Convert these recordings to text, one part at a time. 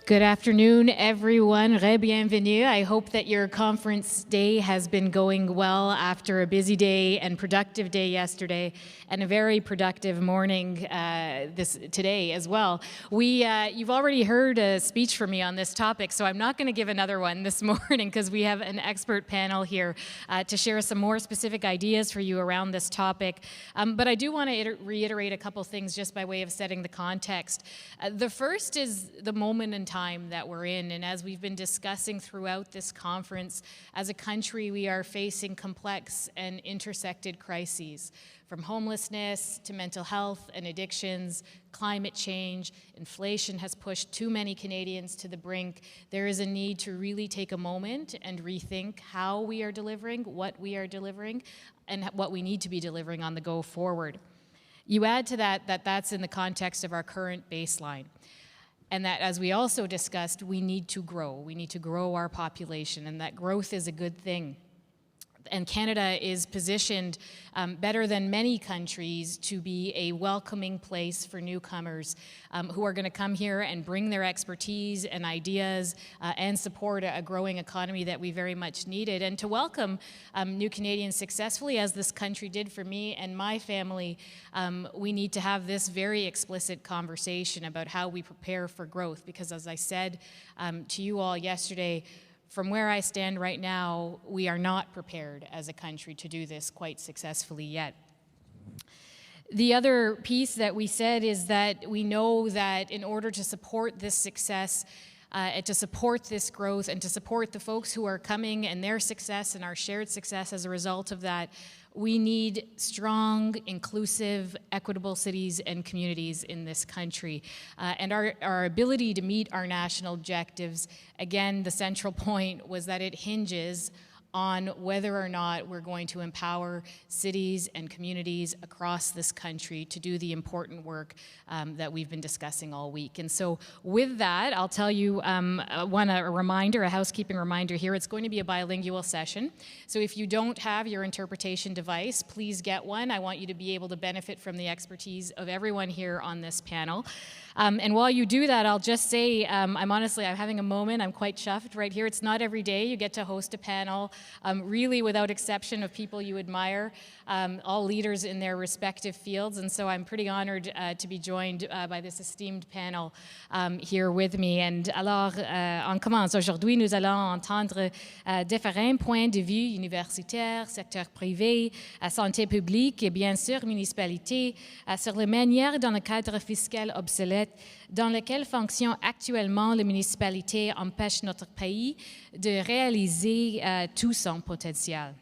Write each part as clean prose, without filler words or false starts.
Good afternoon, everyone. Bienvenue. I hope that your conference day has been going well after a busy day and productive day yesterday, and a very productive morning today as well. You've already heard a speech from me on this topic, so I'm not going to give another one this morning because we have an expert panel here to share some more specific ideas for you around this topic. But I do want to reiterate a couple things just by way of setting the context. The first is the moment in time that we're in, and as we've been discussing throughout this conference, as a country we are facing complex and intersected crises, from homelessness to mental health and addictions, climate change. Inflation has pushed too many Canadians to the brink. There is a need to really take a moment and rethink how we are delivering, what we are delivering, and what we need to be delivering on the go forward. You add to that's in the context of our current baseline. And that, as we also discussed, we need to grow. We need to grow our population, and that growth is a good thing. And Canada is positioned better than many countries to be a welcoming place for newcomers who are going to come here and bring their expertise and ideas and support a growing economy that we very much needed. And to welcome new Canadians successfully, as this country did for me and my family, we need to have this very explicit conversation about how we prepare for growth. Because as I said to you all yesterday, from where I stand right now, we are not prepared as a country to do this quite successfully yet. The other piece that we said is that we know that in order to support this success, to support this growth, and to support the folks who are coming and their success and our shared success as a result of that, we need strong, inclusive, equitable cities and communities in this country. And our ability to meet our national objectives, again, the central point was that it hinges on whether or not we're going to empower cities and communities across this country to do the important work that we've been discussing all week. And so with that, I'll tell you a housekeeping reminder here. It's going to be a bilingual session. So if you don't have your interpretation device, please get one. I want you to be able to benefit from the expertise of everyone here on this panel. And while you do that, I'll just say, I'm having a moment. I'm quite chuffed right here. It's not every day you get to host a panel, really without exception, of people you admire, all leaders in their respective fields. And so I'm pretty honored to be joined by this esteemed panel here with me. And alors, on commence. Aujourd'hui, nous allons entendre différents points de vue universitaires, secteur privé, santé publique et bien sûr municipalité sur la manière dans le cadre fiscal obsolète dans lequel fonctionne actuellement la municipalité empêche notre pays de réaliser tout son potentiel.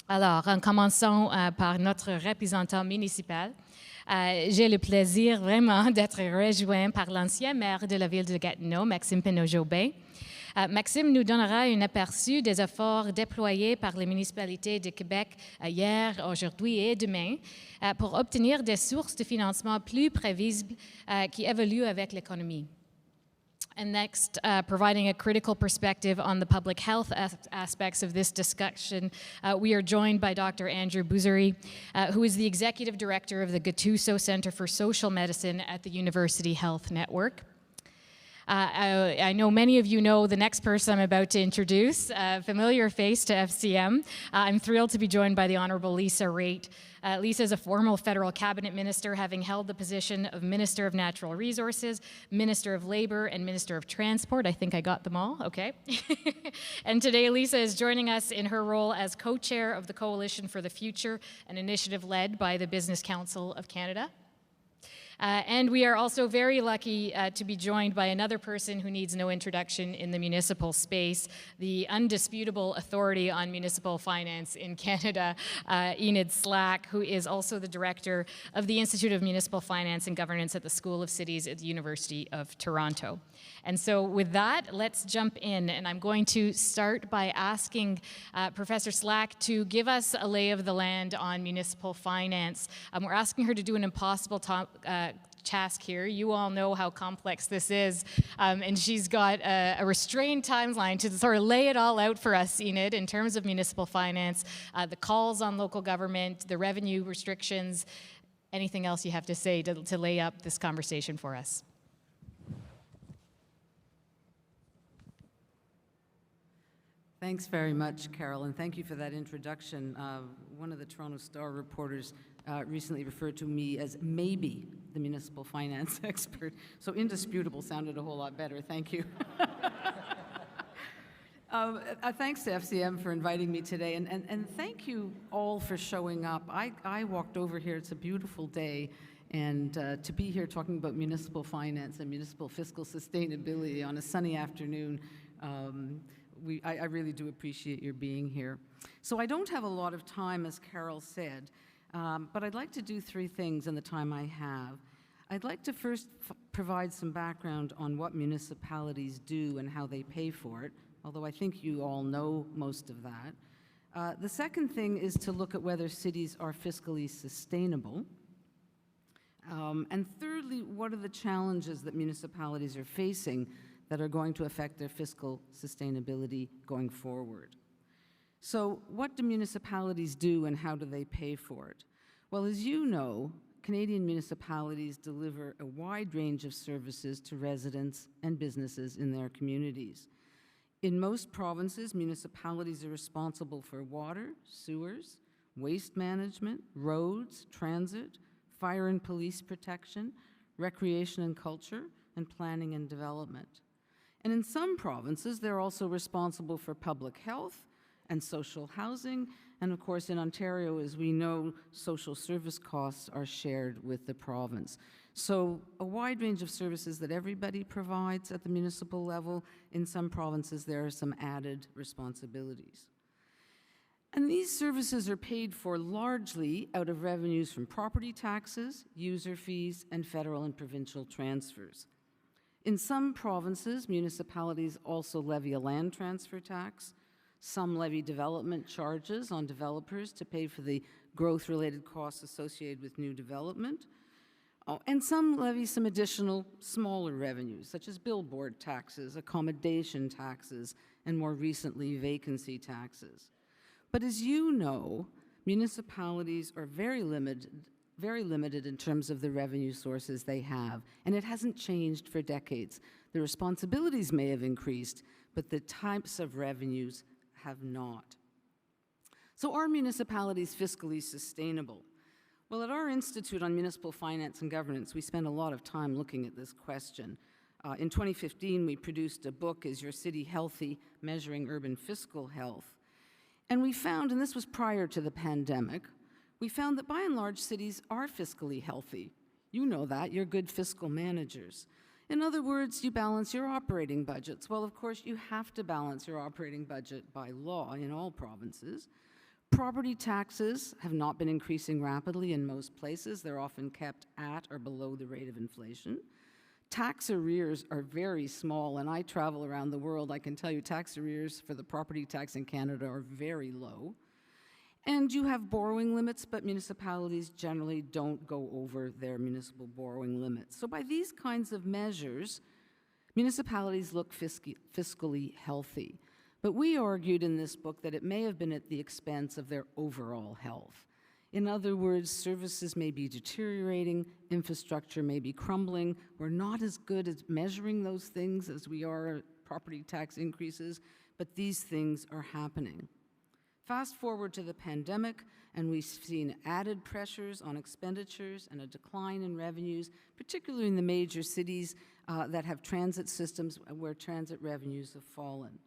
Alors, en commençant par notre représentant municipal, j'ai le plaisir vraiment d'être rejoint par l'ancien maire de la ville de Gatineau, Maxime Pénaud-Jobin. Maxime nous donnera un aperçu des efforts déployés par les municipalités de Québec hier, aujourd'hui et demain pour obtenir des sources de financement plus prévisibles qui évoluent avec l'économie. And next, providing a critical perspective on the public health aspects of this discussion, we are joined by Dr. Andrew Buzary, who is the Executive Director of the Gattuso Center for Social Medicine at the University Health Network. I know many of you know the next person I'm about to introduce, a familiar face to FCM. I'm thrilled to be joined by the Honorable Lisa Raitt. Lisa is a former federal cabinet minister, having held the position of Minister of Natural Resources, Minister of Labor, and Minister of Transport. I think I got them all, okay. And today Lisa is joining us in her role as co-chair of the Coalition for the Future, an initiative led by the Business Council of Canada. And we are also very lucky to be joined by another person who needs no introduction in the municipal space, the undisputable authority on municipal finance in Canada, Enid Slack, who is also the director of the Institute of Municipal Finance and Governance at the School of Cities at the University of Toronto. And so with that, let's jump in. And I'm going to start by asking Professor Slack to give us a lay of the land on municipal finance. We're asking her to do an impossible task here. You all know how complex this is, and she's got a restrained timeline to sort of lay it all out for us, Enid, in terms of municipal finance, the calls on local government, the revenue restrictions, anything else you have to say to lay up this conversation for us. Thanks very much, Carol, and thank you for that introduction. One of the Toronto Star reporters recently referred to me as maybe the municipal finance expert, so indisputable sounded a whole lot better. Thank you. Thanks to FCM for inviting me today, and thank you all for showing up. I walked over here, it's a beautiful day, and to be here talking about municipal finance and municipal fiscal sustainability on a sunny afternoon, I really do appreciate your being here. So I don't have a lot of time, as Carol said, but I'd like to do three things in the time I have. I'd like to first provide some background on what municipalities do and how they pay for it, although I think you all know most of that. The second thing is to look at whether cities are fiscally sustainable. And thirdly, what are the challenges that municipalities are facing that are going to affect their fiscal sustainability going forward? So what do municipalities do and how do they pay for it? Well, as you know, Canadian municipalities deliver a wide range of services to residents and businesses in their communities. In most provinces, municipalities are responsible for water, sewers, waste management, roads, transit, fire and police protection, recreation and culture, and planning and development. And in some provinces, they're also responsible for public health and social housing. And of course, in Ontario, as we know, social service costs are shared with the province. So a wide range of services that everybody provides at the municipal level. In some provinces, there are some added responsibilities. And these services are paid for largely out of revenues from property taxes, user fees, and federal and provincial transfers. In some provinces, municipalities also levy a land transfer tax. Some levy development charges on developers to pay for the growth-related costs associated with new development. And some levy some additional smaller revenues, such as billboard taxes, accommodation taxes, and more recently, vacancy taxes. But as you know, municipalities are very limited in terms of the revenue sources they have, and it hasn't changed for decades. The responsibilities may have increased, but the types of revenues have not. So are municipalities fiscally sustainable? Well, at our Institute on Municipal Finance and Governance, we spend a lot of time looking at this question. In 2015, we produced a book, Is Your City Healthy? Measuring Urban Fiscal Health. And we found, and this was prior to the pandemic, we found that by and large cities are fiscally healthy. You know that, you're good fiscal managers. In other words, you balance your operating budgets. Well, of course, you have to balance your operating budget by law in all provinces. Property taxes have not been increasing rapidly in most places. They're often kept at or below the rate of inflation. Tax arrears are very small, and I travel around the world. I can tell you tax arrears for the property tax in Canada are very low. And you have borrowing limits, but municipalities generally don't go over their municipal borrowing limits. So by these kinds of measures, municipalities look fiscally healthy. But we argued in this book that it may have been at the expense of their overall health. In other words, services may be deteriorating, infrastructure may be crumbling. We're not as good at measuring those things as we are at property tax increases, but these things are happening. Fast forward to the pandemic, and we've seen added pressures on expenditures and a decline in revenues, particularly in the major cities that have transit systems where transit revenues have fallen.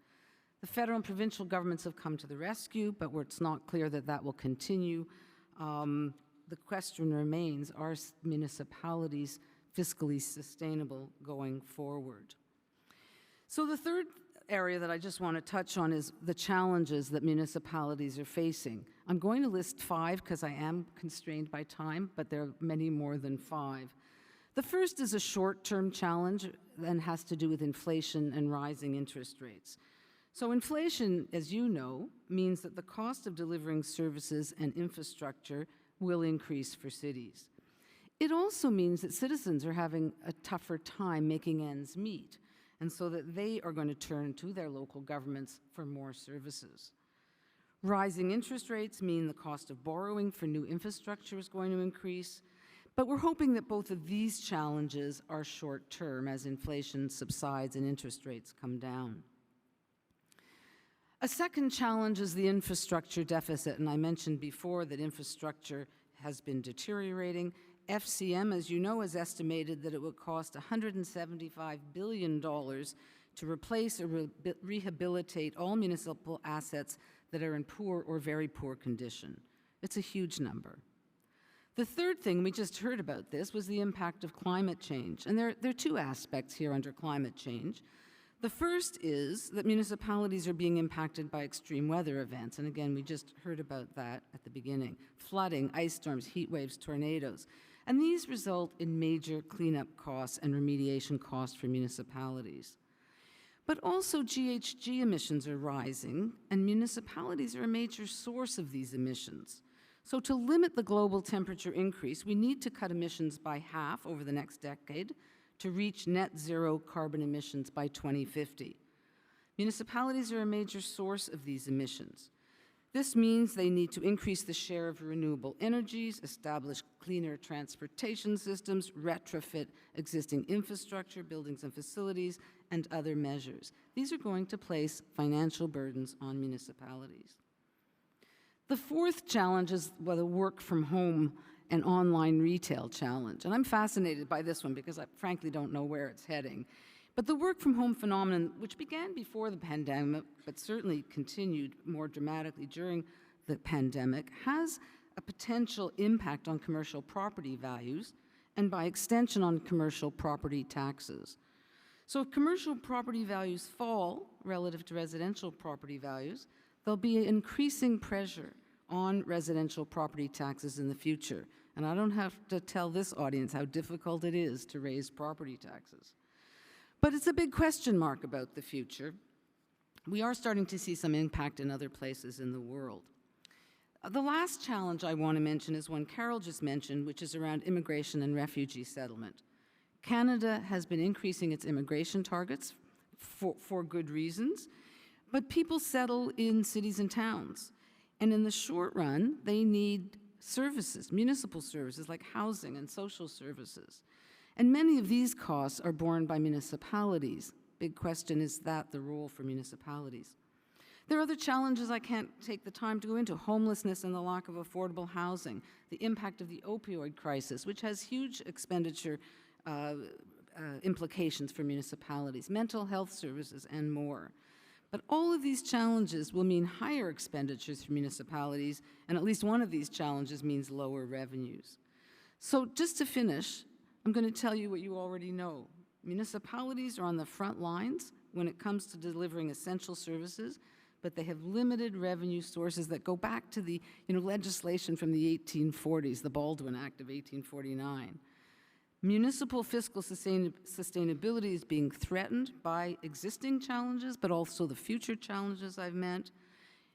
The federal and provincial governments have come to the rescue, but where it's not clear that that will continue, the question remains, are municipalities fiscally sustainable going forward? So the third area that I just want to touch on is the challenges that municipalities are facing. I'm going to list 5 because I am constrained by time, but there are many more than 5. The first is a short-term challenge and has to do with inflation and rising interest rates. So inflation, as you know, means that the cost of delivering services and infrastructure will increase for cities. It also means that citizens are having a tougher time making ends meet, and so that they are going to turn to their local governments for more services. Rising interest rates mean the cost of borrowing for new infrastructure is going to increase, but we're hoping that both of these challenges are short-term as inflation subsides and interest rates come down. A second challenge is the infrastructure deficit, and I mentioned before that infrastructure has been deteriorating. FCM, as you know, has estimated that it would cost $175 billion to replace or rehabilitate all municipal assets that are in poor or very poor condition. It's a huge number. The third thing, we just heard about this, was the impact of climate change. And there are two aspects here under climate change. The first is that municipalities are being impacted by extreme weather events. And again, we just heard about that at the beginning. Flooding, ice storms, heat waves, tornadoes. And these result in major cleanup costs and remediation costs for municipalities. But also GHG emissions are rising, and municipalities are a major source of these emissions. So to limit the global temperature increase, we need to cut emissions by half over the next decade to reach net zero carbon emissions by 2050. Municipalities are a major source of these emissions. This means they need to increase the share of renewable energies, establish cleaner transportation systems, retrofit existing infrastructure, buildings and facilities, and other measures. These are going to place financial burdens on municipalities. The fourth challenge is the work from home and online retail challenge. And I'm fascinated by this one because I frankly don't know where it's heading. But the work from home phenomenon, which began before the pandemic, but certainly continued more dramatically during the pandemic, has a potential impact on commercial property values and by extension on commercial property taxes. So if commercial property values fall relative to residential property values, there'll be increasing pressure on residential property taxes in the future. And I don't have to tell this audience how difficult it is to raise property taxes. But it's a big question mark about the future. We are starting to see some impact in other places in the world. The last challenge I want to mention is one Carol just mentioned, which is around immigration and refugee settlement. Canada has been increasing its immigration targets for good reasons, but people settle in cities and towns. And in the short run, they need services, municipal services like housing and social services. And many of these costs are borne by municipalities. Big question, is that the role for municipalities? There are other challenges I can't take the time to go into: homelessness and the lack of affordable housing, the impact of the opioid crisis, which has huge expenditure implications for municipalities, mental health services, and more. But all of these challenges will mean higher expenditures for municipalities, and at least one of these challenges means lower revenues. So just to finish, I'm going to tell you what you already know. Municipalities are on the front lines when it comes to delivering essential services, but they have limited revenue sources that go back to the legislation from the 1840s, the Baldwin Act of 1849. Municipal fiscal sustainability is being threatened by existing challenges, but also the future challenges I've meant.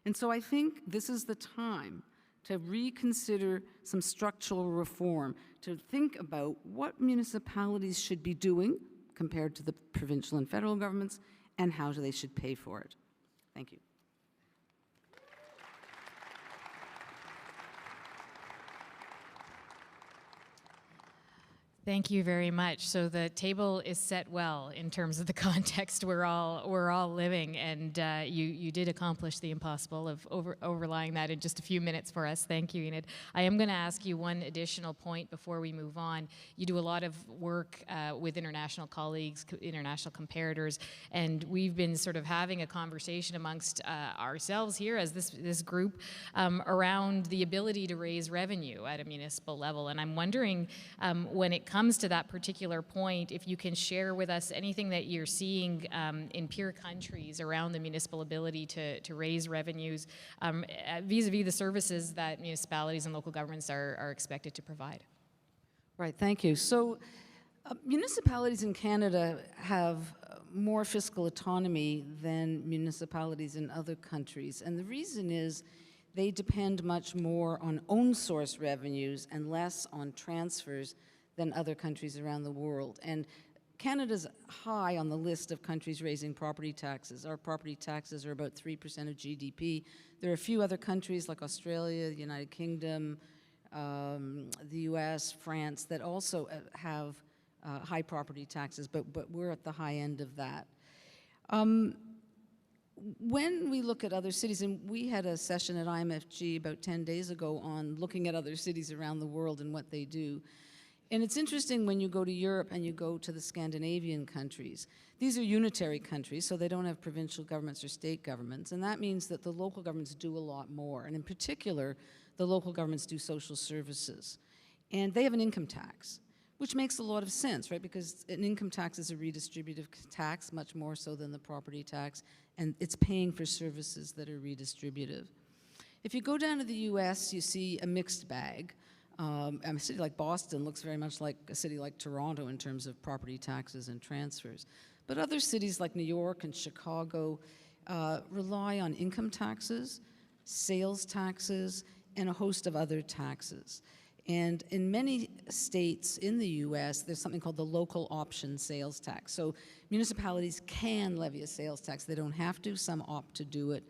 And so I think this is the time to reconsider some structural reform, to think about what municipalities should be doing compared to the provincial and federal governments, and how they should pay for it. Thank you. Thank you very much. So the table is set well in terms of the context we're all living, and you did accomplish the impossible of overlying that in just a few minutes for us. Thank you, Enid. I am going to ask you one additional point before we move on. You do a lot of work with international colleagues, international comparators, and we've been sort of having a conversation amongst ourselves here as this group around the ability to raise revenue at a municipal level. And I'm wondering, when it comes to that particular point, if you can share with us anything that you're seeing in peer countries around the municipal ability to raise revenues vis-a-vis the services that municipalities and local governments are expected to provide. Right, thank you. So municipalities in Canada have more fiscal autonomy than municipalities in other countries. And the reason is they depend much more on own source revenues and less on transfers than other countries around the world. And Canada's high on the list of countries raising property taxes. Our property taxes are about 3% of GDP. There are a few other countries like Australia, the United Kingdom, the US, France, that also have high property taxes, but we're at the high end of that. when we look at other cities, and we had a session at IMFG about 10 days ago on looking at other cities around the world and what they do. And it's interesting when you go to Europe and you go to the Scandinavian countries. These are unitary countries, so they don't have provincial governments or state governments, and that means that the local governments do a lot more. And in particular, the local governments do social services. And they have an income tax, which makes a lot of sense, right? Because an income tax is a redistributive tax, much more so than the property tax, and it's paying for services that are redistributive. If you go down to the US, you see a mixed bag. A city like Boston looks very much like a city like Toronto in terms of property taxes and transfers. But other cities like New York and Chicago rely on income taxes, sales taxes, and a host of other taxes. And in many states in the US, there's something called the local option sales tax. So municipalities can levy a sales tax. They don't have to. Some opt to do it,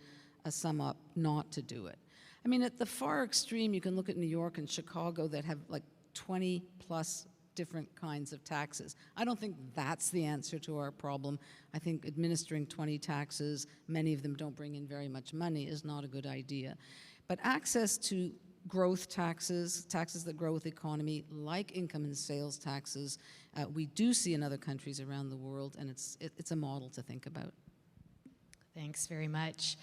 some opt not to do it. I mean, at the far extreme, you can look at New York and Chicago that have like 20 plus different kinds of taxes. I don't think that's the answer to our problem. I think administering 20 taxes, many of them don't bring in very much money, is not a good idea. But access to growth taxes, taxes that grow with the economy, like income and sales taxes, we do see in other countries around the world, and it's a model to think about. Thanks very much.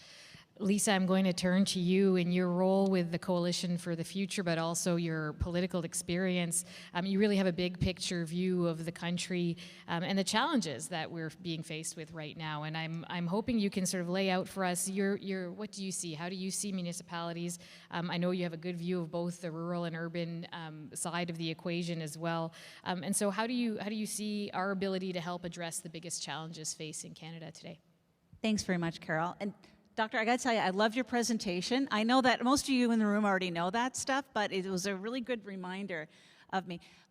Lisa, I'm going to turn to you in your role with the Coalition for the Future, but also your political experience. You really have a big picture view of the country and the challenges that we're being faced with right now. And I'm hoping you can sort of lay out for us what do you see? How do you see municipalities? I know you have a good view of both the rural and urban side of the equation as well. And so how do you see our ability to help address the biggest challenges facing Canada today? Thanks very much, Carol. And Doctor, I got to tell you, I loved your presentation. I know that most of you in the room already know that stuff, but it was a really good reminder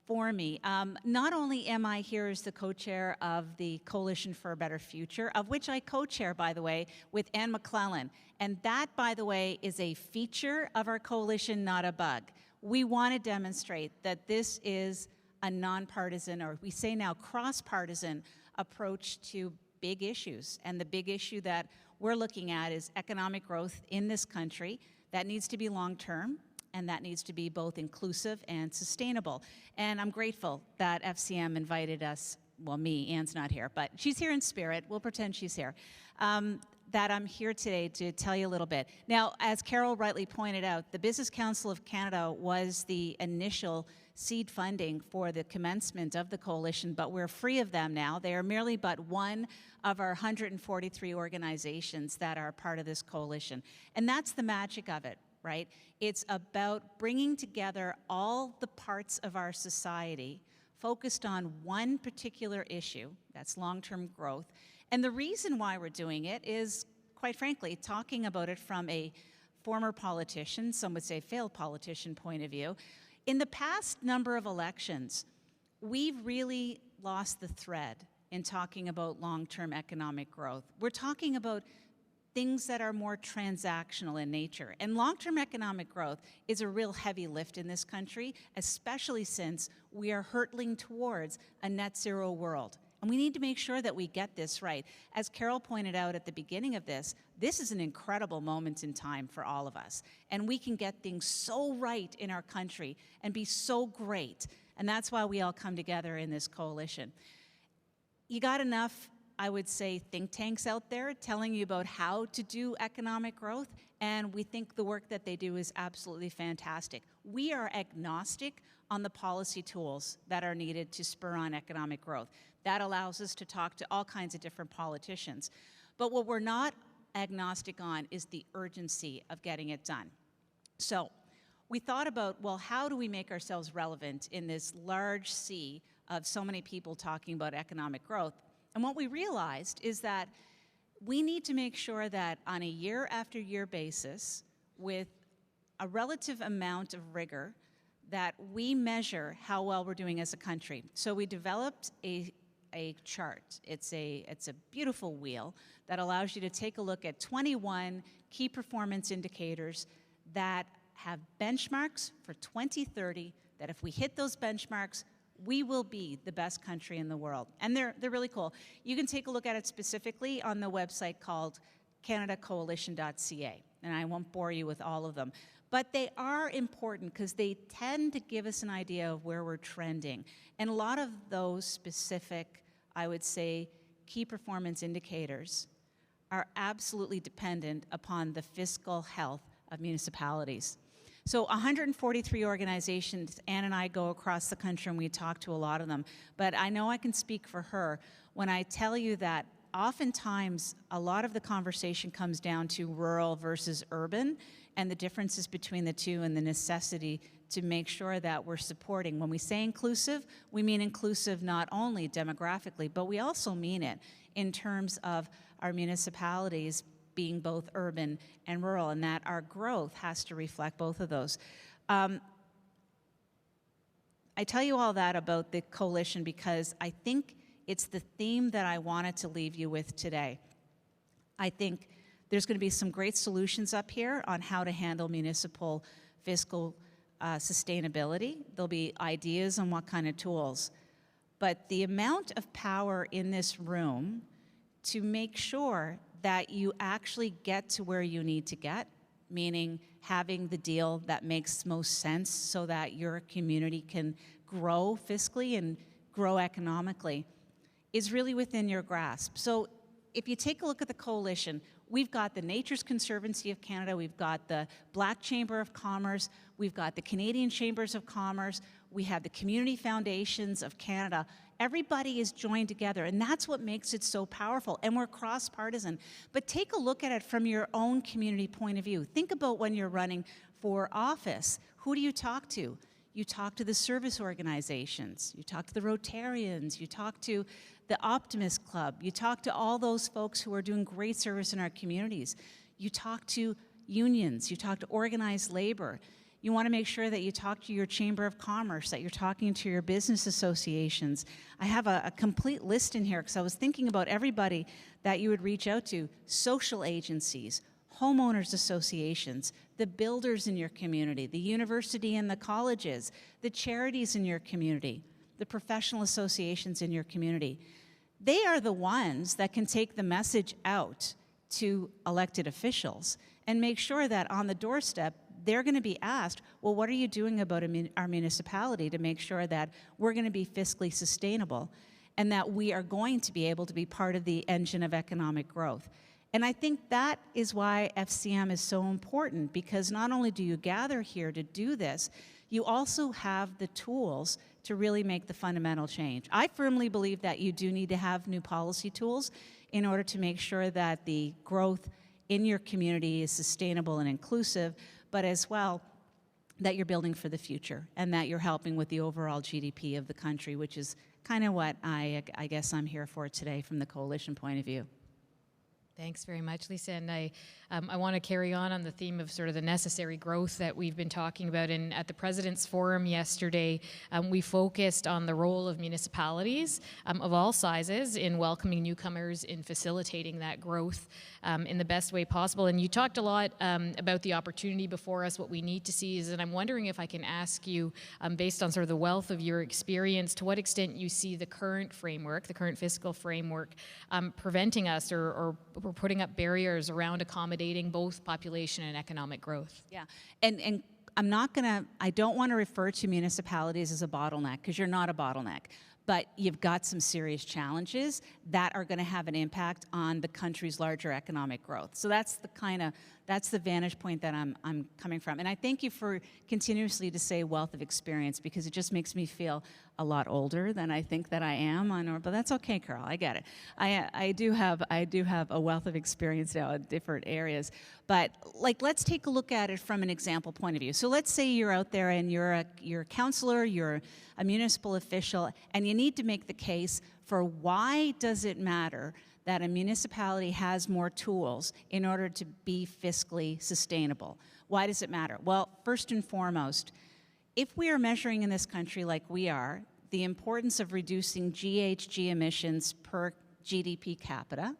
for me. Not only am I here as the co-chair of the Coalition for a Better Future, of which I co-chair, by the way, with Anne McClellan. And that, by the way, is a feature of our coalition, not a bug. We want to demonstrate that this is a nonpartisan, or we say now cross-partisan, approach to big issues. And the big issue that we're looking at is economic growth in this country that needs to be long-term, and that needs to be both inclusive and sustainable. And I'm grateful that FCM invited us, well, me, Anne's not here, but she's here in spirit. We'll pretend she's here. That I'm here today to tell you a little bit. Now, as Carol rightly pointed out, the Business Council of Canada was the initial seed funding for the commencement of the coalition, but we're free of them now. They are merely but one of our 143 organizations that are part of this coalition. And that's the magic of it, right? It's about bringing together all the parts of our society focused on one particular issue, that's long-term growth. And the reason why we're doing it is, quite frankly, talking about it from a former politician, some would say failed politician point of view. In the past number of elections, we've really lost the thread in talking about long-term economic growth. We're talking about things that are more transactional in nature. And long-term economic growth is a real heavy lift in this country, especially since we are hurtling towards a net zero world. And we need to make sure that we get this right. As Carol pointed out at the beginning of this is an incredible moment in time for all of us. And we can get things so right in our country and be so great. And that's why we all come together in this coalition. You got enough, I would say, think tanks out there telling you about how to do economic growth, and we think the work that they do is absolutely fantastic. We are agnostic on the policy tools that are needed to spur on economic growth. That allows us to talk to all kinds of different politicians. But what we're not agnostic on is the urgency of getting it done. So we thought about, well, how do we make ourselves relevant in this large sea of so many people talking about economic growth? And what we realized is that we need to make sure that on a year after year basis, with a relative amount of rigor, that we measure how well we're doing as a country. So we developed a chart. It's a beautiful wheel that allows you to take a look at 21 key performance indicators that have benchmarks for 2030, that if we hit those benchmarks, we will be the best country in the world. And they're really cool. You can take a look at it specifically on the website called canadacoalition.ca, and I won't bore you with all of them. But they are important because they tend to give us an idea of where we're trending. And a lot of those specific, I would say, key performance indicators are absolutely dependent upon the fiscal health of municipalities. So 143 organizations, Ann and I go across the country and we talk to a lot of them. But I know I can speak for her when I tell you that oftentimes a lot of the conversation comes down to rural versus urban and the differences between the two and the necessity to make sure that we're supporting. When we say inclusive, we mean inclusive not only demographically, but we also mean it in terms of our municipalities being both urban and rural, and that our growth has to reflect both of those. I tell you all that about the coalition because I think it's the theme that I wanted to leave you with today. I think there's going to be some great solutions up here on how to handle municipal fiscal sustainability. There'll be ideas on what kind of tools. But the amount of power in this room to make sure that you actually get to where you need to get, meaning having the deal that makes most sense so that your community can grow fiscally and grow economically, is really within your grasp. So if you take a look at the coalition, we've got the Nature's Conservancy of Canada, we've got the Black Chamber of Commerce, we've got the Canadian Chambers of Commerce, we have the Community Foundations of Canada. Everybody is joined together, and that's what makes it so powerful, and we're cross-partisan. But take a look at it from your own community point of view. Think about when you're running for office. Who do you talk to? You talk to the service organizations, you talk to the Rotarians, you talk to the Optimist Club, you talk to all those folks who are doing great service in our communities. You talk to unions, you talk to organized labor. You want to make sure that you talk to your Chamber of Commerce, that you're talking to your business associations. I have a complete list in here because I was thinking about everybody that you would reach out to. Social agencies, homeowners associations, the builders in your community, the university and the colleges, the charities in your community, the professional associations in your community. They are the ones that can take the message out to elected officials and make sure that on the doorstep, they're going to be asked, well, what are you doing about our municipality to make sure that we're going to be fiscally sustainable and that we are going to be able to be part of the engine of economic growth? And I think that is why FCM is so important, because not only do you gather here to do this, you also have the tools to really make the fundamental change. I firmly believe that you do need to have new policy tools in order to make sure that the growth in your community is sustainable and inclusive, but as well that you're building for the future and that you're helping with the overall GDP of the country, which is kind of what I guess I'm here for today from the coalition point of view. Thanks very much, Lisa. And I want to carry on the theme of sort of the necessary growth that we've been talking about. And at the President's Forum yesterday, we focused on the role of municipalities of all sizes in welcoming newcomers, in facilitating that growth in the best way possible. And you talked a lot about the opportunity before us, what we need to seize. And I'm wondering if I can ask you, based on sort of the wealth of your experience, to what extent you see the current framework, the current fiscal framework, preventing us or putting up barriers around accommodating both population and economic growth. Yeah, and I don't want to refer to municipalities as a bottleneck, because you're not a bottleneck, but you've got some serious challenges that are going to have an impact on the country's larger economic growth. So that's the vantage point that I'm coming from. And I thank you for continuously to say wealth of experience, because it just makes me feel a lot older than I think that I am. But that's okay, Carl. I get it. I do have a wealth of experience now in different areas. But let's take a look at it from an example point of view. So let's say you're out there and you're a councillor, you're a municipal official, and you need to make the case for why does it matter that a municipality has more tools in order to be fiscally sustainable. Why does it matter? Well, first and foremost, if we are measuring in this country like we are, the importance of reducing GHG emissions per GDP capita,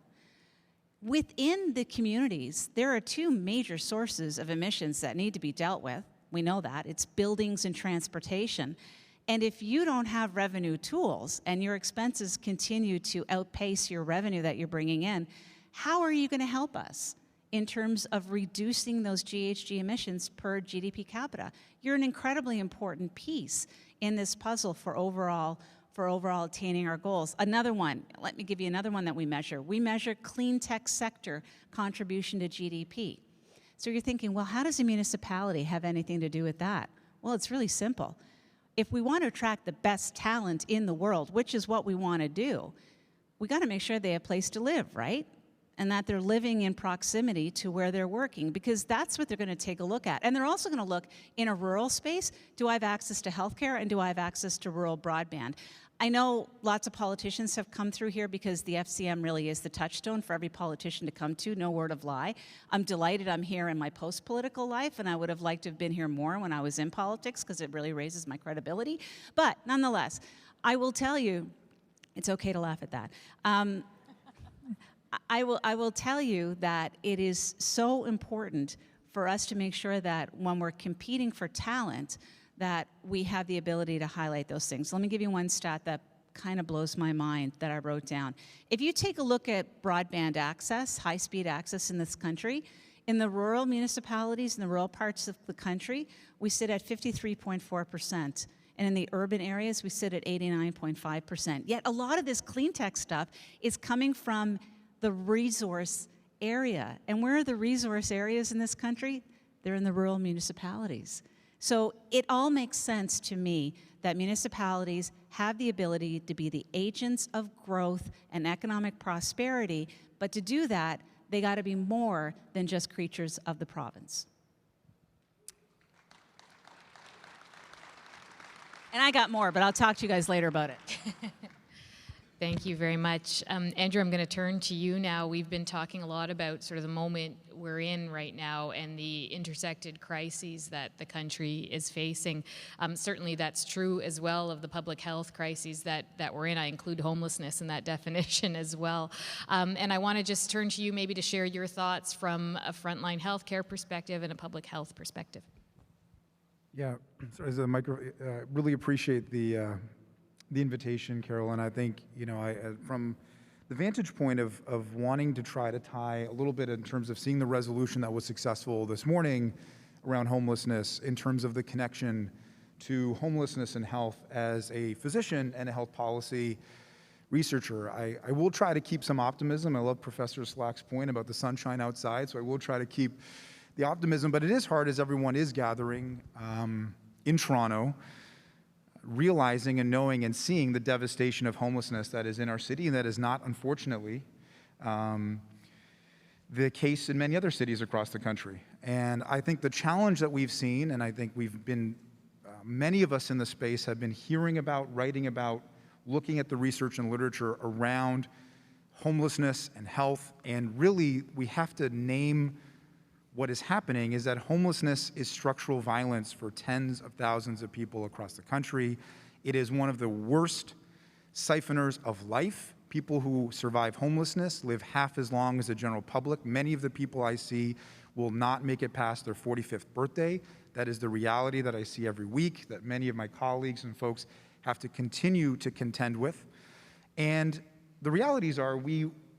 within the communities, there are two major sources of emissions that need to be dealt with. We know that. It's buildings and transportation. And if you don't have revenue tools and your expenses continue to outpace your revenue that you're bringing in, How are you going to help us in terms of reducing those GHG emissions per GDP capita? You're an incredibly important piece in this puzzle for overall attaining our goals. Another one, let me give you another one that we measure. We measure clean tech sector contribution to GDP. So you're thinking, well, how does a municipality have anything to do with that? Well, it's really simple. If we want to attract the best talent in the world, which is what we want to do, we got to make sure they have a place to live, right? And that they're living in proximity to where they're working, because that's what they're going to take a look at. And they're also going to look in a rural space, do I have access to healthcare and do I have access to rural broadband? I know lots of politicians have come through here because the FCM really is the touchstone for every politician to come to, no word of lie. I'm delighted I'm here in my post-political life, and I would have liked to have been here more when I was in politics because it really raises my credibility. But nonetheless, I will tell you, it's okay to laugh at that. I will tell you that it is so important for us to make sure that when we're competing for talent, that we have the ability to highlight those things. Let me give you one stat that kind of blows my mind that I wrote down. If you take a look at broadband access, high-speed access in this country, in the rural municipalities, in the rural parts of the country, we sit at 53.4%. And in the urban areas, we sit at 89.5%. Yet a lot of this clean tech stuff is coming from the resource area. And where are the resource areas in this country? They're in the rural municipalities. So it all makes sense to me that municipalities have the ability to be the agents of growth and economic prosperity, but to do that, they got to be more than just creatures of the province. And I got more, but I'll talk to you guys later about it. Thank you very much. Andrew, I'm going to turn to you now. We've been talking a lot about sort of the moment we're in right now and the intersected crises that the country is facing. Certainly that's true as well of the public health crises that we're in. I include homelessness in that definition as well. And I want to just turn to you maybe to share your thoughts from a frontline healthcare perspective and a public health perspective. Yeah, so as a really appreciate the invitation, Carol, and I think, you know, from the vantage point of wanting to try to tie a little bit in terms of seeing the resolution that was successful this morning around homelessness in terms of the connection to homelessness and health as a physician and a health policy researcher. I will try to keep some optimism. I love Professor Slack's point about the sunshine outside, so I will try to keep the optimism, but it is hard as everyone is gathering in Toronto, realizing and knowing and seeing the devastation of homelessness that is in our city and that is not, unfortunately, the case in many other cities across the country. And I think the challenge that we've seen, and I think we've been, many of us in the space have been hearing about, writing about, looking at the research and literature around homelessness and health, and really we have to name what is happening is that homelessness is structural violence for tens of thousands of people across the country. It is one of the worst siphoners of life. People who survive homelessness live half as long as the general public. Many of the people I see will not make it past their 45th birthday. That is the reality that I see every week, that many of my colleagues and folks have to continue to contend with. And the realities are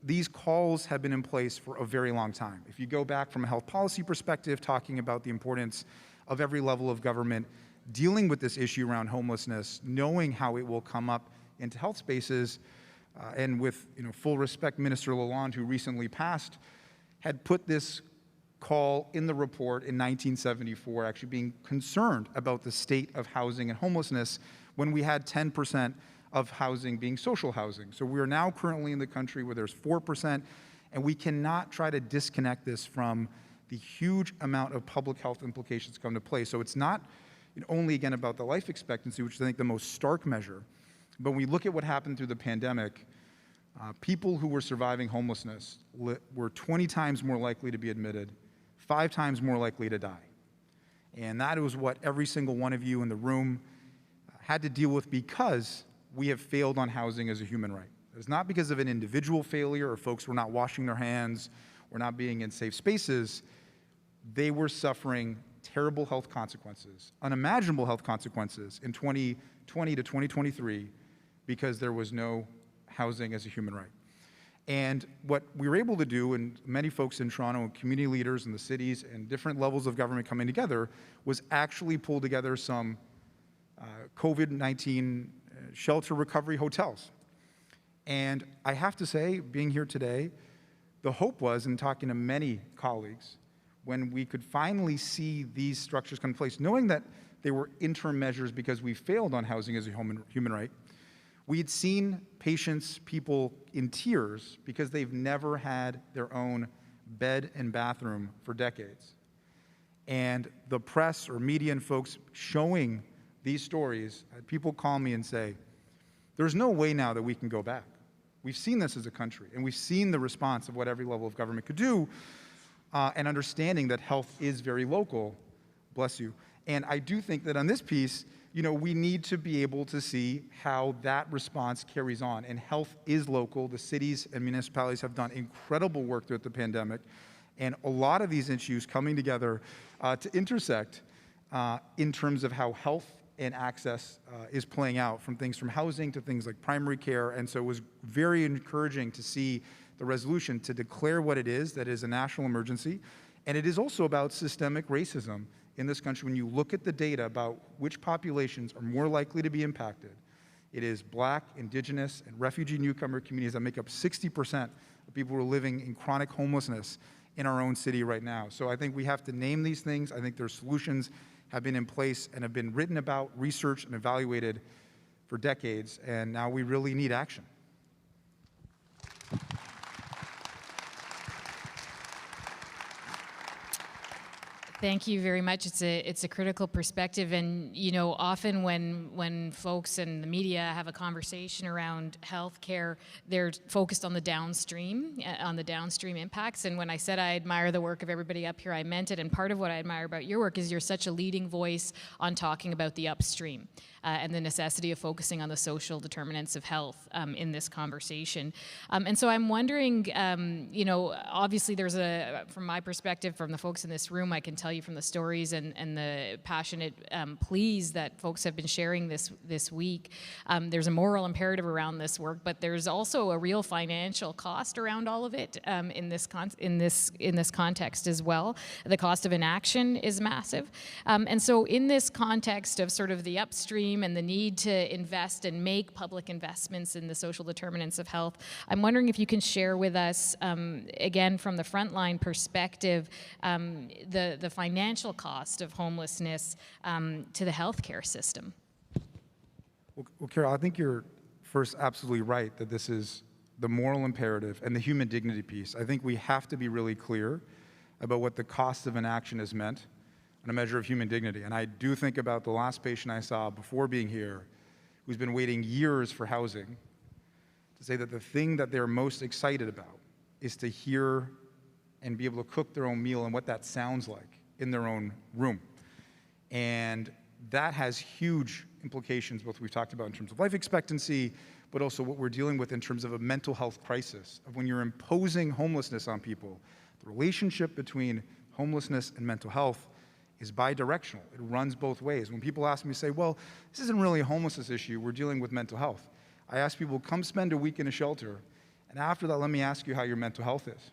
these calls have been in place for a very long time. If you go back from a health policy perspective, talking about the importance of every level of government dealing with this issue around homelessness, knowing how it will come up into health spaces, and with full respect, Minister Lalonde, who recently passed, had put this call in the report in 1974, actually being concerned about the state of housing and homelessness when we had 10% of housing being social housing. So we are now currently in the country where there's 4%, and we cannot try to disconnect this from the huge amount of public health implications come to play. So it's not only, again, about the life expectancy, which is, I think, the most stark measure, but when we look at what happened through the pandemic, people who were surviving homelessness were 20 times more likely to be admitted, 5 times more likely to die. And that was what every single one of you in the room had to deal with because we have failed on housing as a human right. It's not because of an individual failure or folks were not washing their hands or not being in safe spaces. They were suffering terrible health consequences, unimaginable health consequences in 2020 to 2023 because there was no housing as a human right. And what we were able to do, and many folks in Toronto and community leaders in the cities and different levels of government coming together, was actually pull together some COVID-19 shelter recovery hotels. And I have to say, being here today, the hope was, in talking to many colleagues, when we could finally see these structures come in place, knowing that they were interim measures because we failed on housing as a human right, we had seen patients, people in tears because they've never had their own bed and bathroom for decades. And the press or media and folks showing these stories, people call me and say, there's no way now that we can go back. We've seen this as a country, and we've seen the response of what every level of government could do, and understanding that health is very local, bless you. And I do think that on this piece, we need to be able to see how that response carries on. And health is local. The cities and municipalities have done incredible work throughout the pandemic. And a lot of these issues coming together to intersect in terms of how health and access is playing out, from things from housing to things like primary care. And so it was very encouraging to see the resolution to declare what it is, that is a national emergency. And it is also about systemic racism in this country. When you look at the data about which populations are more likely to be impacted, it is Black, Indigenous, and refugee newcomer communities that make up 60% of people who are living in chronic homelessness in our own city right now. So I think we have to name these things. I think their solutions have been in place and have been written about, researched, and evaluated for decades, and now we really need action. Thank you very much. It's a critical perspective, and often when folks and the media have a conversation around healthcare, they're focused on the downstream impacts. And when I said I admire the work of everybody up here, I meant it. And part of what I admire about your work is you're such a leading voice on talking about the upstream and the necessity of focusing on the social determinants of health in this conversation. And so I'm wondering, obviously there's from my perspective, from the folks in this room, I can tell you from the stories and the passionate pleas that folks have been sharing this week. There's a moral imperative around this work, but there's also a real financial cost around all of it in this context as well. The cost of inaction is massive. And so in this context of sort of the upstream and the need to invest and make public investments in the social determinants of health, I'm wondering if you can share with us, again, from the frontline perspective, the financial cost of homelessness to the healthcare system. Well, Carol, I think you're first absolutely right that this is the moral imperative and the human dignity piece. I think we have to be really clear about what the cost of inaction has meant on a measure of human dignity. And I do think about the last patient I saw before being here, who's been waiting years for housing, to say that the thing that they're most excited about is to hear and be able to cook their own meal and what that sounds like in their own room. And that has huge implications, both we've talked about in terms of life expectancy, but also what we're dealing with in terms of a mental health crisis, of when you're imposing homelessness on people. The relationship between homelessness and mental health is bi-directional. It runs both ways. When people ask me, say, well, this isn't really a homelessness issue, we're dealing with mental health. I ask people, come spend a week in a shelter, and after that, let me ask you how your mental health is.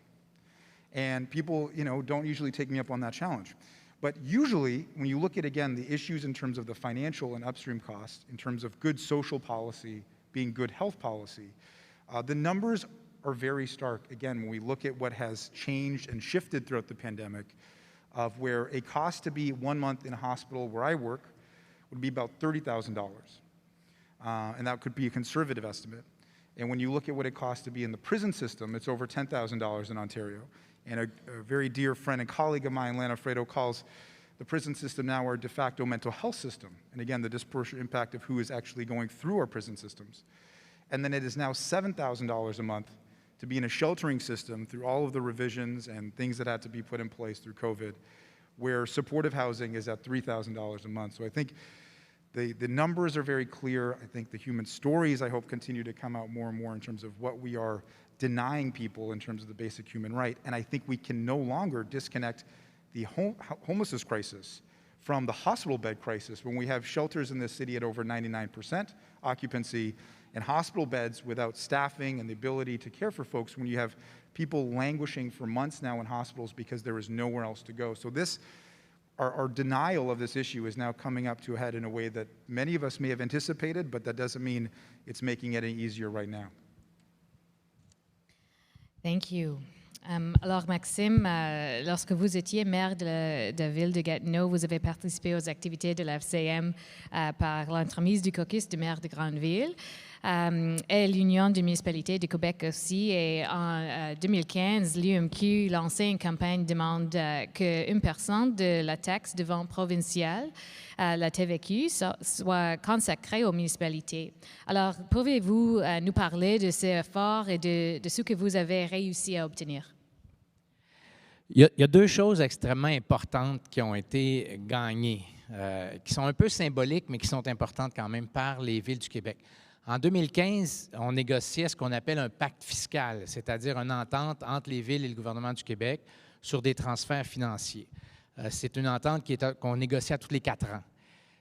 And people, don't usually take me up on that challenge. But usually, when you look at, again, the issues in terms of the financial and upstream costs, in terms of good social policy being good health policy, the numbers are very stark. Again, when we look at what has changed and shifted throughout the pandemic, of where a cost to be 1 month in a hospital where I work would be about $30,000. And that could be a conservative estimate. And when you look at what it costs to be in the prison system, it's over $10,000 in Ontario. And a very dear friend and colleague of mine, Lana Fredo, calls the prison system now our de facto mental health system. And again, the disproportionate impact of who is actually going through our prison systems. And then it is now $7,000 a month to be in a sheltering system through all of the revisions and things that had to be put in place through COVID, where supportive housing is at $3,000 a month. So I think the numbers are very clear. I think the human stories, I hope, continue to come out more and more in terms of what we are denying people in terms of the basic human right. And I think we can no longer disconnect the homelessness crisis from the hospital bed crisis, when we have shelters in this city at over 99% occupancy and hospital beds without staffing and the ability to care for folks, when you have people languishing for months now in hospitals because there is nowhere else to go. So our denial of this issue is now coming up to a head in a way that many of us may have anticipated, but that doesn't mean it's making it any easier right now. Thank you. Alors, Maxime, lorsque vous étiez maire de la ville de Gatineau, vous avez participé aux activités de la FCM par l'entremise du caucus de maire de grande ville et l'Union des municipalités du Québec aussi. Et en 2015, l'UMQ lançait une campagne qui demande que 1% de la taxe de vente provinciale, la TVQ, soit consacrée aux municipalités. Alors, pouvez-vous nous parler de ces efforts et de ce que vous avez réussi à obtenir? Il y a deux choses extrêmement importantes qui ont été gagnées, qui sont un peu symboliques, mais qui sont importantes quand même par les villes du Québec. En 2015, on négociait ce qu'on appelle un pacte fiscal, c'est-à-dire une entente entre les villes et le gouvernement du Québec sur des transferts financiers. C'est une entente qu'on négocie à tous les 4 ans.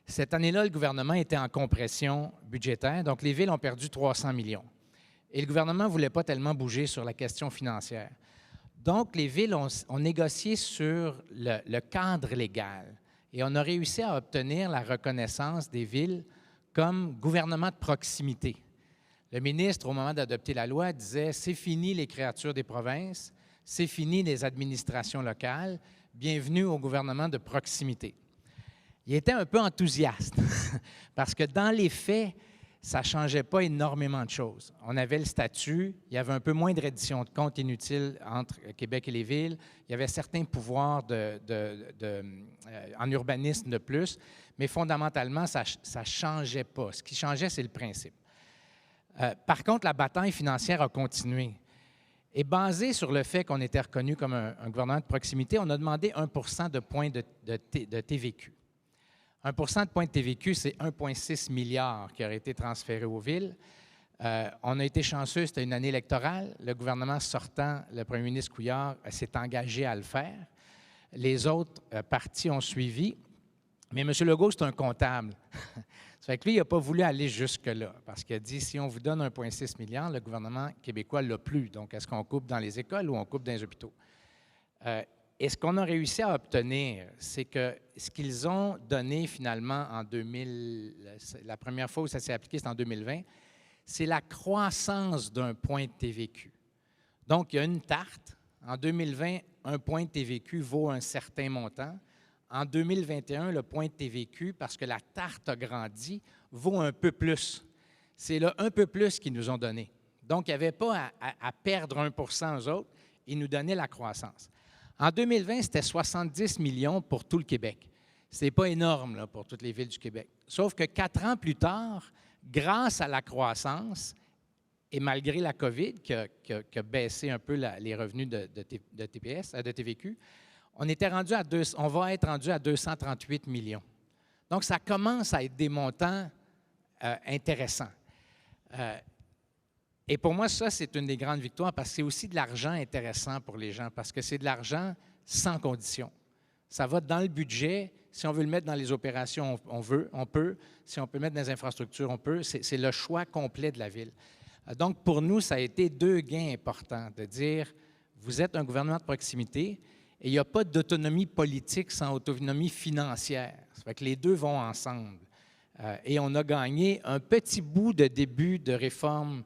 Cette année-là, le gouvernement était en compression budgétaire, donc les villes ont perdu 300 millions. Et le gouvernement ne voulait pas tellement bouger sur la question financière. Donc, les villes ont négocié sur le cadre légal et on a réussi à obtenir la reconnaissance des villes comme gouvernement de proximité. Le ministre, au moment d'adopter la loi, disait « c'est fini les créatures des provinces, c'est fini les administrations locales, bienvenue au gouvernement de proximité ». Il était un peu enthousiaste parce que dans les faits, ça ne changeait pas énormément de choses. On avait le statut, il y avait un peu moins de reddition de comptes inutiles entre Québec et les villes, il y avait certains pouvoirs en urbanisme de plus, mais fondamentalement, ça ne changeait pas. Ce qui changeait, c'est le principe. Par contre, la bataille financière a continué. Et basé sur le fait qu'on était reconnu comme un gouvernement de proximité, on a demandé 1% de points de TVQ. 1% de points de TVQ, c'est 1,6 milliard qui aurait été transféré aux villes. On a été chanceux, c'était une année électorale. Le gouvernement sortant, le premier ministre Couillard, s'est engagé à le faire. Les autres partis ont suivi. Mais M. Legault, c'est un comptable. Ça fait que lui, il n'a pas voulu aller jusque-là parce qu'il a dit, si on vous donne 1,6 milliard, le gouvernement québécois ne l'a plus. Donc, est-ce qu'on coupe dans les écoles ou on coupe dans les hôpitaux? Et ce qu'on a réussi à obtenir, c'est que ce qu'ils ont donné finalement en 2000, la première fois où ça s'est appliqué, c'est en 2020, c'est la croissance d'un point de TVQ. Donc, il y a une tarte. En 2020, un point de TVQ vaut un certain montant. En 2021, le point de TVQ, parce que la tarte a grandi, vaut un peu plus. C'est là un peu plus qu'ils nous ont donné. Donc, il n'y avait pas à perdre 1% aux autres, ils nous donnaient la croissance. En 2020, c'était 70 millions pour tout le Québec. Ce n'est pas énorme là, pour toutes les villes du Québec. Sauf que 4 ans plus tard, grâce à la croissance et malgré la COVID qui a baissé un peu les revenus de TVQ, on va être rendu à 238 millions. Donc, ça commence à être des montants intéressants. Et pour moi, ça, c'est une des grandes victoires parce que c'est aussi de l'argent intéressant pour les gens, parce que c'est de l'argent sans condition. Ça va dans le budget. Si on veut le mettre dans les opérations, on peut. Si on peut le mettre dans les infrastructures, on peut. C'est le choix complet de la Ville. Donc, pour nous, ça a été 2 gains importants de dire, vous êtes un gouvernement de proximité et il n'y a pas d'autonomie politique sans autonomie financière. Ça fait que les deux vont ensemble. Et on a gagné un petit bout de début de réforme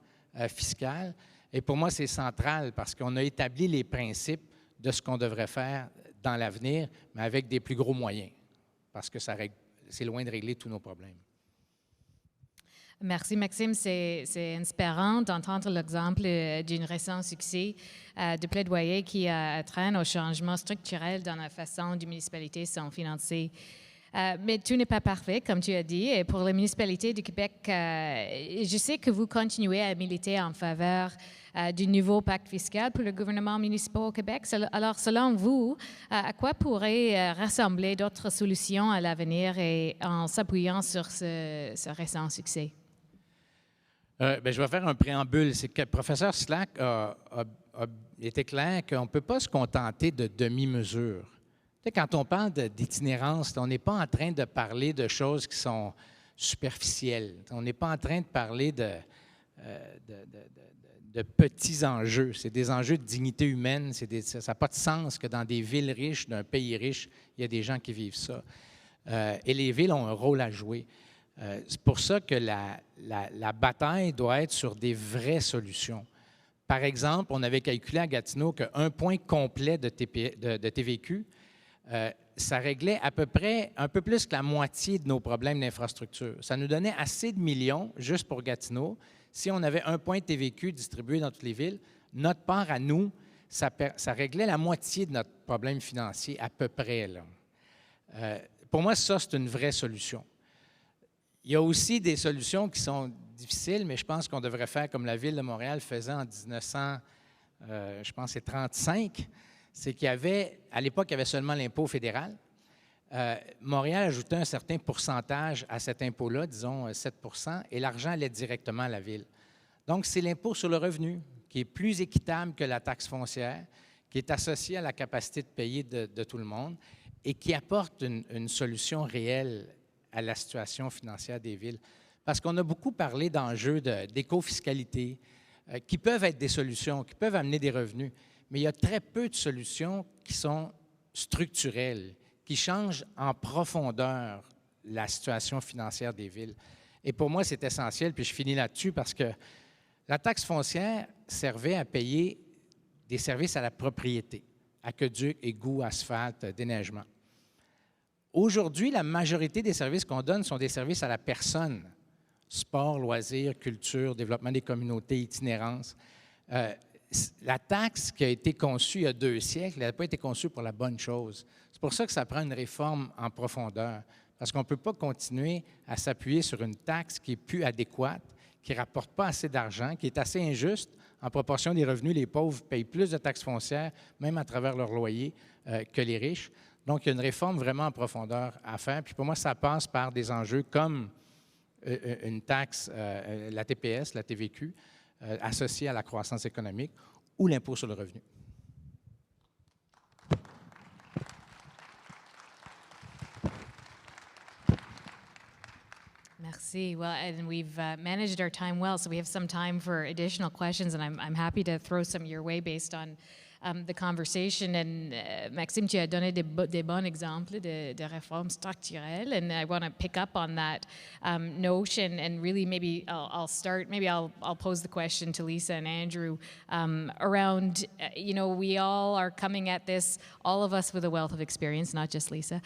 fiscale. Et pour moi, c'est central parce qu'on a établi les principes de ce qu'on devrait faire dans l'avenir, mais avec des plus gros moyens, parce que c'est loin de régler tous nos problèmes. Merci, Maxime. C'est inspirant d'entendre l'exemple d'un récent succès de plaidoyer qui traîne au changement structurel dans la façon dont les municipalités sont financées. Mais tout n'est pas parfait, comme tu as dit. Et pour les municipalités du Québec, je sais que vous continuez à militer en faveur du nouveau pacte fiscal pour le gouvernement municipal au Québec. Alors, selon vous, à quoi pourraient rassembler d'autres solutions à l'avenir et en s'appuyant sur ce récent succès? Je vais faire un préambule. C'est que le professeur Slack a été clair qu'on ne peut pas se contenter de demi-mesures. sais, quand on parle d'itinérance, on n'est pas en train de parler de choses qui sont superficielles. On n'est pas en train de parler de petits enjeux. C'est des enjeux de dignité humaine. Ça n'a pas de sens que dans des villes riches, d'un pays riche, il y a des gens qui vivent ça. Et les villes ont un rôle à jouer. C'est pour ça que la bataille doit être sur des vraies solutions. Par exemple, on avait calculé à Gatineau qu'un point complet de TVQ, ça réglait à peu près un peu plus que la moitié de nos problèmes d'infrastructure. Ça nous donnait assez de millions, juste pour Gatineau. Si on avait un point de TVQ distribué dans toutes les villes, notre part à nous, ça réglait la moitié de notre problème financier, à peu près, là. Pour moi, ça, c'est une vraie solution. Il y a aussi des solutions qui sont difficiles, mais je pense qu'on devrait faire comme la Ville de Montréal faisait en 1935. C'est qu'il y avait, à l'époque, il y avait seulement l'impôt fédéral. Montréal ajoutait un certain pourcentage à cet impôt-là, disons 7 et l'argent allait directement à la ville. Donc, c'est l'impôt sur le revenu qui est plus équitable que la taxe foncière, qui est associé à la capacité de payer de tout le monde et qui apporte une solution réelle à la situation financière des villes. Parce qu'on a beaucoup parlé d'enjeux d'éco-fiscalité qui peuvent être des solutions, qui peuvent amener des revenus, mais il y a très peu de solutions qui sont structurelles, qui changent en profondeur la situation financière des villes. Et pour moi, c'est essentiel, puis je finis là-dessus parce que la taxe foncière servait à payer des services à la propriété, aqueduc, égouts, asphalte, déneigement. Aujourd'hui, la majorité des services qu'on donne sont des services à la personne. Sport, loisirs, culture, développement des communautés, itinérance. La taxe qui a été conçue il y a 2 siècles, elle n'a pas été conçue pour la bonne chose. C'est pour ça que ça prend une réforme en profondeur, parce qu'on ne peut pas continuer à s'appuyer sur une taxe qui n'est plus adéquate, qui ne rapporte pas assez d'argent, qui est assez injuste. En proportion des revenus, les pauvres payent plus de taxes foncières, même à travers leur loyer, que les riches. Donc, il y a une réforme vraiment en profondeur à faire. Puis pour moi, ça passe par des enjeux comme une taxe, la TPS, la TVQ, associée à la croissance économique, ou l'impôt sur le revenu. Merci. Well, and we've managed our time well, so we have some time for additional questions, and I'm happy to throw some your way based on the conversation. And Maxime, tu as donné des bons exemples de réformes structurelles, and I want to pick up on that notion. And really, maybe I'll start. Maybe I'll pose the question to Lisa and Andrew around. You know, we all are coming at this, all of us with a wealth of experience, not just Lisa,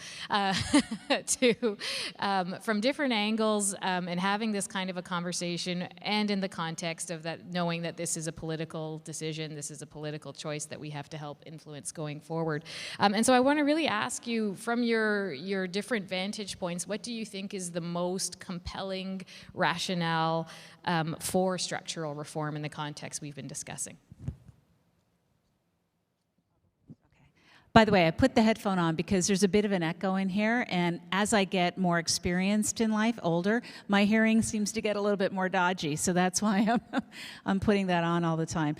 from different angles, and having this kind of a conversation, and in the context of that, knowing that this is a political decision, this is a political choice that we have to help influence going forward. And so I want to really ask you, from your different vantage points, what do you think is the most compelling rationale for structural reform in the context we've been discussing? By the way, I put the headphone on because there's a bit of an echo in here, and as I get more experienced in life, older, my hearing seems to get a little bit more dodgy, so that's why I'm putting that on all the time.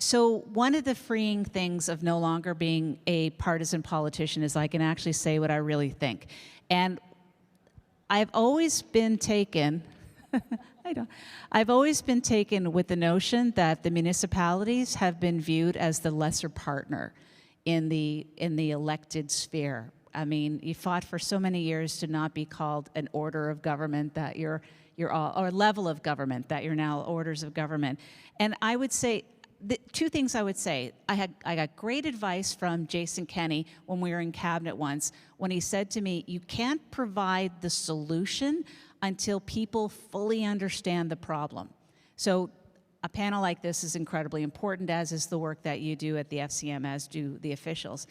So one of the freeing things of no longer being a partisan politician is I can actually say what I really think. And I've always been taken, I've always been taken with the notion that the municipalities have been viewed as the lesser partner in the elected sphere. I mean, you fought for so many years to not be called an order of government that you're all, or level of government that you're now orders of government. And I would say, the 2 things I would say. I got great advice from Jason Kenney when we were in cabinet once, when he said to me, you can't provide the solution until people fully understand the problem. So a panel like this is incredibly important, as is the work that you do at the FCM, as do the officials.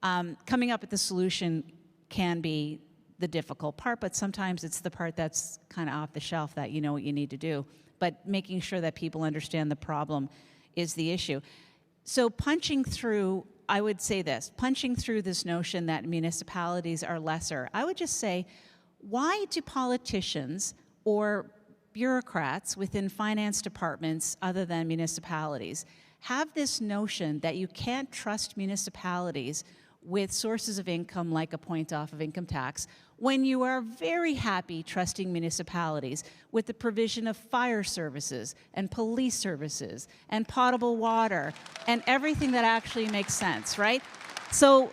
Coming up with the solution can be the difficult part, but sometimes it's the part that's kind of off the shelf that you know what you need to do. But making sure that people understand the problem is the issue. So punching through, I would say this, punching through this notion that municipalities are lesser, I would just say, why do politicians or bureaucrats within finance departments other than municipalities have this notion that you can't trust municipalities with sources of income like a point off of income tax, when you are very happy trusting municipalities with the provision of fire services and police services and potable water and everything that actually makes sense, right? So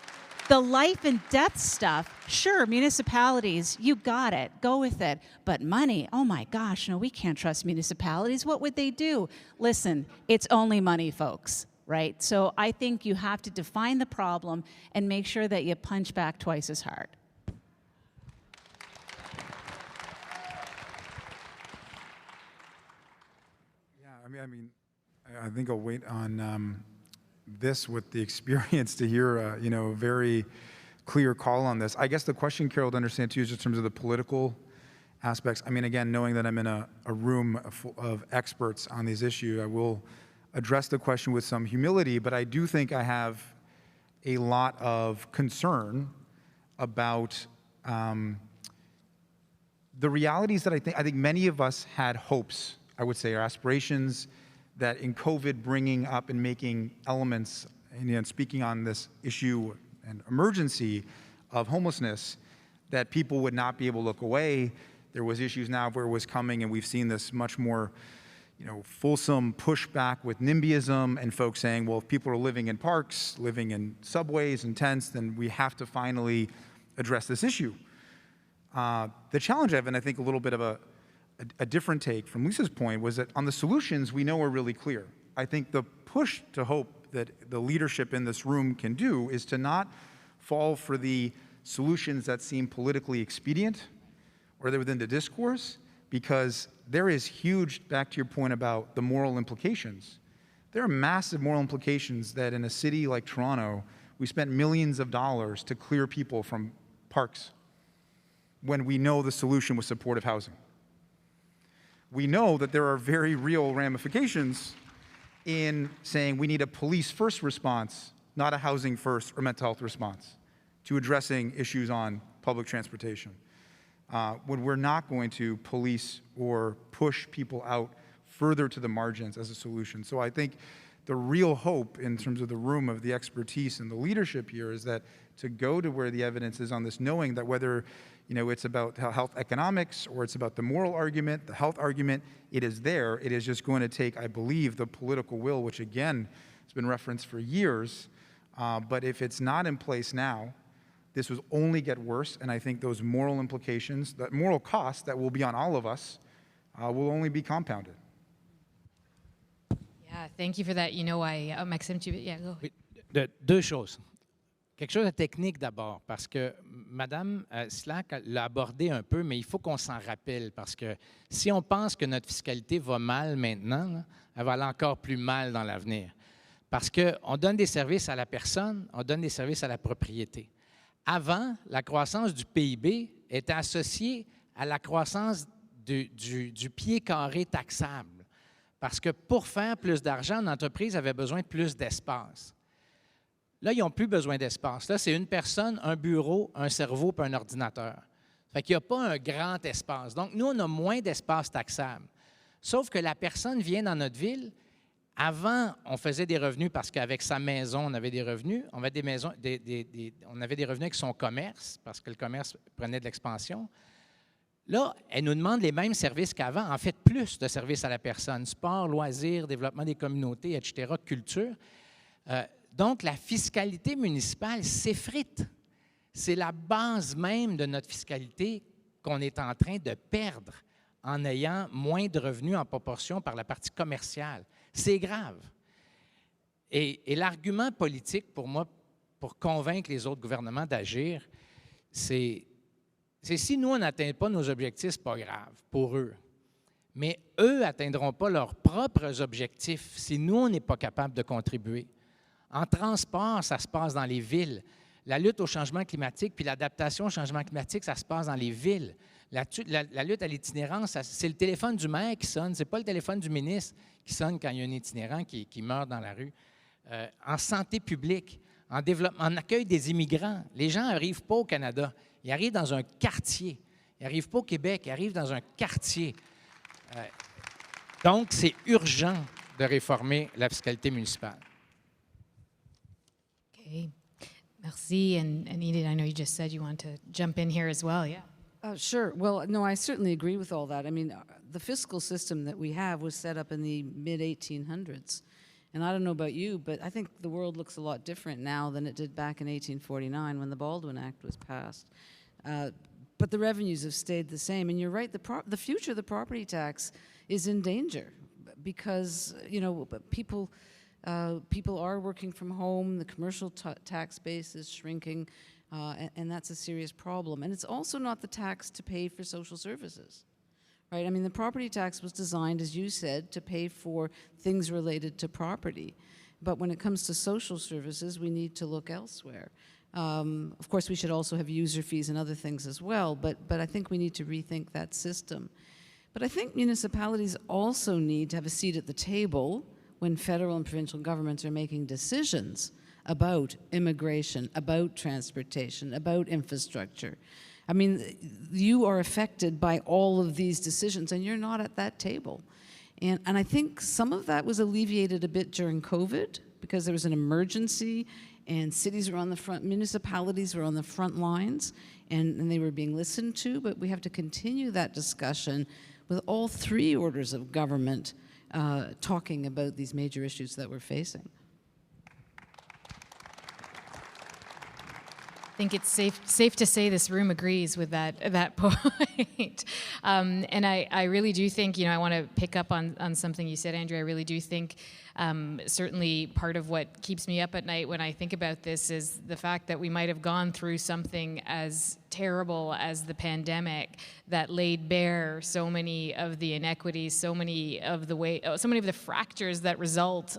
the life and death stuff, sure, municipalities, you got it, go with it. But money, oh my gosh, no, we can't trust municipalities. What would they do? Listen, it's only money, folks, right? So I think you have to define the problem and make sure that you punch back twice as hard. Yeah, I think I'll wait on this with the experience to hear, a very clear call on this. I guess the question, Carol, to understand too, is in terms of the political aspects. Again, knowing that I'm in a room of experts on these issues, I will address the question with some humility, but I do think I have a lot of concern about the realities that I think many of us had hopes, I would say, our aspirations, that in COVID bringing up and making elements, and speaking on this issue and emergency of homelessness, that people would not be able to look away. There was issues now where it was coming, and we've seen this much more, fulsome pushback with NIMBYism and folks saying, well, if people are living in parks, living in subways and tents, then we have to finally address this issue. The challenge I have, and I think a little bit of a different take from Lisa's point, was that on the solutions, we know are really clear. I think the push to hope that the leadership in this room can do is to not fall for the solutions that seem politically expedient or they're within the discourse, because there is huge, back to your point about the moral implications. There are massive moral implications that in a city like Toronto, we spent millions of dollars to clear people from parks when we know the solution was supportive housing. We know that there are very real ramifications in saying we need a police first response, not a housing first or mental health response to addressing issues on public transportation. When we're not going to police or push people out further to the margins as a solution. So I think the real hope in terms of the room of the expertise and the leadership here is that to go to where the evidence is on this, knowing that whether it's about health economics or it's about the moral argument, the health argument, it is there. It is just going to take, I believe, the political will, which again has been referenced for years. But if it's not in place now, this will only get worse. And I think those moral implications, that moral cost that will be on all of us, will only be compounded. Yeah, thank you for that. Maxime, go. Oui, deux choses. Quelque chose de technique d'abord, parce que Mme Slack l'a abordé un peu, mais il faut qu'on s'en rappelle, parce que si on pense que notre fiscalité va mal maintenant, là, elle va aller encore plus mal dans l'avenir. Parce qu'on donne des services à la personne, on donne des services à la propriété. Avant, la croissance du PIB était associée à la croissance du pied carré taxable. Parce que pour faire plus d'argent, une entreprise avait besoin de plus d'espace. Là, ils n'ont plus besoin d'espace. Là, c'est une personne, un bureau, un cerveau puis un ordinateur. Fait qu'il n'y a pas un grand espace. Donc, nous, on a moins d'espace taxable. Sauf que la personne vient dans notre ville. Avant, on faisait des revenus parce qu'avec sa maison, on avait des revenus. On avait on avait des revenus avec son commerce parce que le commerce prenait de l'expansion. Là, elle nous demande les mêmes services qu'avant, en fait, plus de services à la personne. Sport, loisirs, développement des communautés, etc., culture. Donc, la fiscalité municipale s'effrite. C'est la base même de notre fiscalité qu'on est en train de perdre en ayant moins de revenus en proportion par la partie commerciale. C'est grave. Et l'argument politique, pour moi, pour convaincre les autres gouvernements d'agir, c'est si nous, on n'atteint pas nos objectifs, ce n'est pas grave pour eux. Mais eux n'atteindront pas leurs propres objectifs si nous, on n'est pas capable de contribuer. En transport, ça se passe dans les villes. La lutte au changement climatique puis l'adaptation au changement climatique, ça se passe dans les villes. La lutte à l'itinérance, c'est le téléphone du maire qui sonne, ce n'est pas le téléphone du ministre qui sonne quand il y a un itinérant qui meurt dans la rue. En santé publique, en accueil des immigrants, les gens n'arrivent pas au Canada, ils arrivent dans un quartier. Ils n'arrivent pas au Québec, ils arrivent dans un quartier. Donc, c'est urgent de réformer la fiscalité municipale. OK. Merci. And Enid, I know you just said you want to jump in here as well. Yeah. Sure. Well, no, I certainly agree with all that. I mean, the fiscal system that we have was set up in the mid-1800s. And I don't know about you, but I think the world looks a lot different now than it did back in 1849 when the Baldwin Act was passed. But the revenues have stayed the same. And you're right, the future of the property tax is in danger because, you know, people are working from home, the commercial tax base is shrinking, and that's a serious problem. And it's also not the tax to pay for social services, right? I mean, the property tax was designed, as you said, to pay for things related to property. But when it comes to social services, we need to look elsewhere. Of course, we should also have user fees and other things as well, but I think we need to rethink that system. But I think municipalities also need to have a seat at the table when federal and provincial governments are making decisions about immigration, about transportation, about infrastructure. I mean, you are affected by all of these decisions, and you're not at that table. And I think some of that was alleviated a bit during COVID because there was an emergency, and cities were on the front, municipalities were on the front lines, and they were being listened to, but we have to continue that discussion with all three orders of government talking about these major issues that we're facing. I think it's safe to say this room agrees with that point. And I really do think, you know, I want to pick up on something you said, Andrew. I really do think certainly part of what keeps me up at night when I think about this is the fact that we might have gone through something as terrible as the pandemic that laid bare so many of the inequities, so many of the fractures that result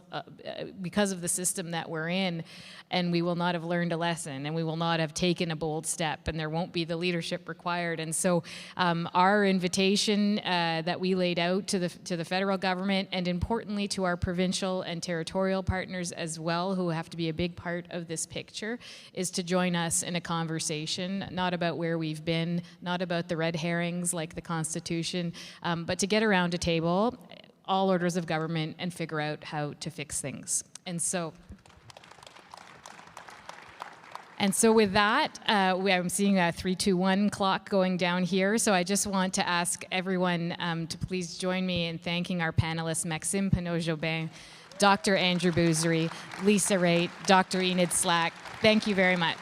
because of the system that we're in, and we will not have learned a lesson, and we will not have taken a bold step, and there won't be the leadership required. And so our invitation that we laid out to the federal government, and importantly to our provincial and territorial partners as well, who have to be a big part of this picture, is to join us in a conversation, not about where we've been, not about the red herrings like the Constitution, but to get around a table, all orders of government, and figure out how to fix things. And so with that, I'm seeing a 3, 2, 1 clock going down here. So I just want to ask everyone to please join me in thanking our panelists, Maxime Pinot-Jobin, Dr. Andrew Boozary, Lisa Raitt, Dr. Enid Slack. Thank you very much.